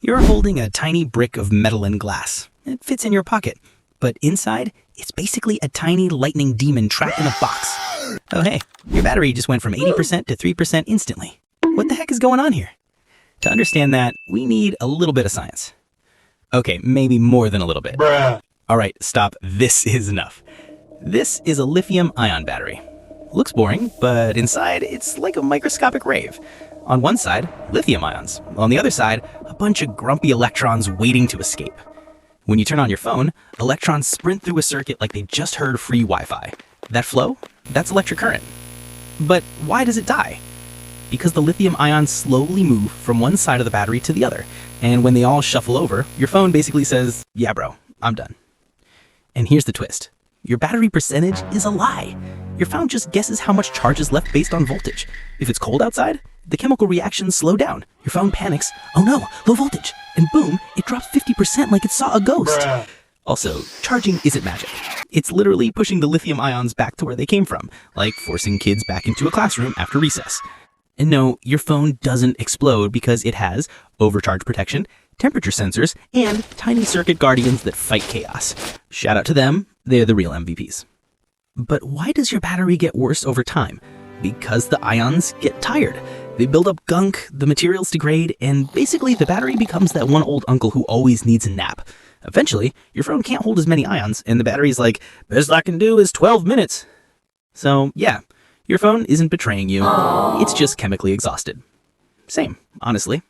You're holding a tiny brick of metal and glass. It fits in your pocket, but inside, it's basically a tiny lightning demon trapped in a box. Oh hey, your battery just went from 80% to 3% instantly. What the heck is going on here? To understand that, we need a little bit of science. Okay, maybe more than a little bit. All right, stop. This is enough. This is a lithium-ion battery. Looks boring, but inside, it's like a microscopic rave. On one side, lithium ions. On the other side, a bunch of grumpy electrons waiting to escape. When you turn on your phone, electrons sprint through a circuit like they just heard free Wi-Fi. That flow, that's electric current. But why does it die? Because the lithium ions slowly move from one side of the battery to the other, and when they all shuffle over, your phone basically says, yeah bro, I'm done. And here's the twist. Your battery percentage is a lie. Your phone just guesses how much charge is left based on voltage. If it's cold outside, the chemical reactions slow down. Your phone panics, oh no, low voltage, and boom, it drops 50% like it saw a ghost. Also, charging isn't magic. It's literally pushing the lithium ions back to where they came from, like forcing kids back into a classroom after recess. And no, your phone doesn't explode because it has overcharge protection, temperature sensors, and tiny circuit guardians that fight chaos. Shout out to them, they're the real MVPs. But why does your battery get worse over time? Because the ions get tired. They build up gunk, the materials degrade, and basically the battery becomes that one old uncle who always needs a nap. Eventually, your phone can't hold as many ions, and the battery's like, best I can do is 12 minutes. So yeah, your phone isn't betraying you. It's just chemically exhausted. Same, honestly.